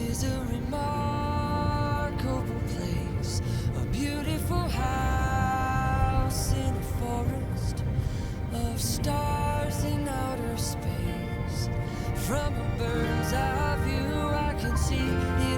is a remarkable place, a beautiful house in a forest of stars in outer space. From a bird's eye view, I can see the